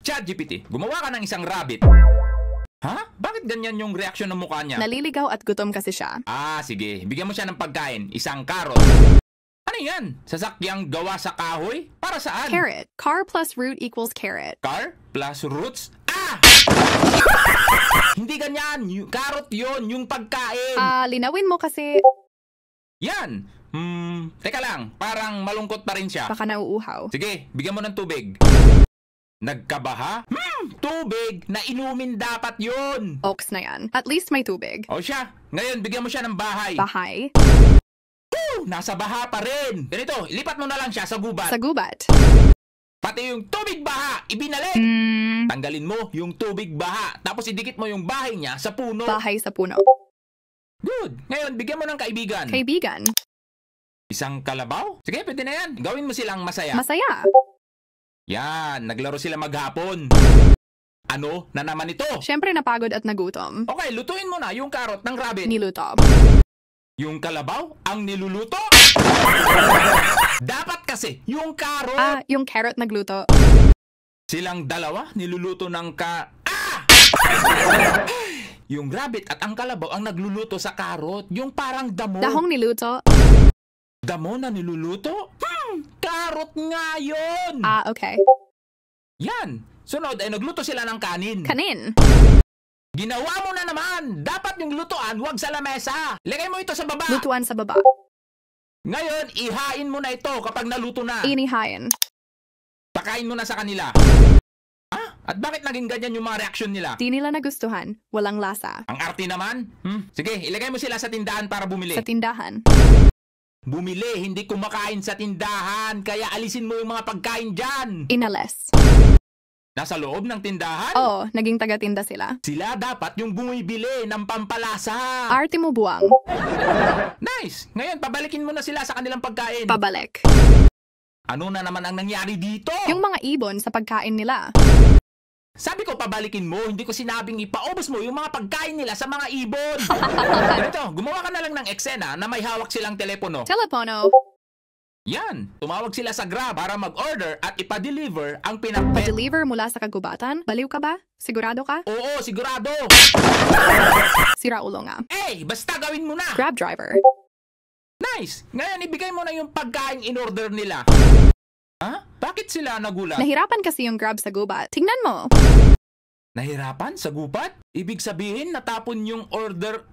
ChatGPT, gumawa ka ng isang rabbit. Ha? Bakit ganyan yung reaksyon ng mukha niya? Naliligaw at gutom kasi siya. Sige. Bigyan mo siya ng pagkain. Isang carrot. Ano yan? Sasakyang gawa sa kahoy? Para saan? Carrot. Car plus root equals carrot. Car plus roots? Hindi ganyan. Carrot yon, yung pagkain. Linawin mo kasi Yan. Teka lang. Parang malungkot pa rin siya. baka nauuhaw. Sige, bigyan mo ng tubig. Nagkabaha? Tubig na inumin dapat yun. Oaks na yan. At least may tubig. O siya, ngayon bigyan mo siya ng bahay. Bahay. Nasa baha pa rin. Ganito, ilipat mo na lang siya sa gubat. Sa gubat. Pati yung tubig baha, ibinalik. Tanggalin mo yung tubig baha, tapos idikit mo yung bahay niya sa puno. Bahay sa puno. Good. Ngayon, bigyan mo ng kaibigan. Kaibigan. Isang kalabaw? Sige, pwede na yan. Gawin mo silang masaya. Masaya. Yan, naglaro sila maghapon. Ano na naman ito? Siyempre napagod at nagutom. Okay, lutuin mo na yung carrot ng rabbit. Niluto. Yung kalabaw ang niluluto? Dapat kasi, yung carrot. Yung carrot nagluto. Silang dalawa niluluto ng Yung rabbit at ang kalabaw ang nagluluto sa carrot. Yung parang damo. Dahong niluto. Damo na niluluto? Carrot nga yun! Okay. Yan. Sunod ay nagluto sila ng kanin. Kanin. Ginawa mo na naman! Dapat yung lutuan, wag sa lamesa! Lagay mo ito sa baba! Lutuan sa baba. Ngayon, ihain mo na ito kapag naluto na. Inihain. Pakain mo na sa kanila. At bakit naging ganyan yung mga reaksyon nila? Di nila nagustuhan. Walang lasa. Ang arte naman? Sige, ilagay mo sila sa tindahan para bumili. Sa tindahan. Bumili, hindi kumakain sa tindahan. Kaya alisin mo yung mga pagkain dyan. Inales. Nasa loob ng tindahan? Oo, naging taga-tinda sila. Sila dapat yung bumibili ng pampalasa. Arte mo buwang. Nice! Ngayon, pabalikin mo na sila sa kanilang pagkain. Pabalik. Ano na naman ang nangyari dito? Yung mga ibon sa pagkain nila. Sabi ko pabalikin mo, hindi ko sinabing ipaubos mo yung mga pagkain nila sa mga ibon. Ganito, gumawa ka na lang ng eksena na may hawak silang telepono. Telepono. Yan, tumawag sila sa Grab para mag-order at ipa-deliver ang Pa-deliver mula sa kagubatan? Baliw ka ba? Sigurado ka? Oo, sigurado. Sira ulo nga. Basta gawin mo na. Grab driver. Nice! Ngayon, ibigay mo na yung pagkain in-order nila. Bakit sila nagulat? Nahirapan kasi yung Grab sa gubat. Tingnan mo. Nahirapan sa gubat? Ibig sabihin, natapon yung order.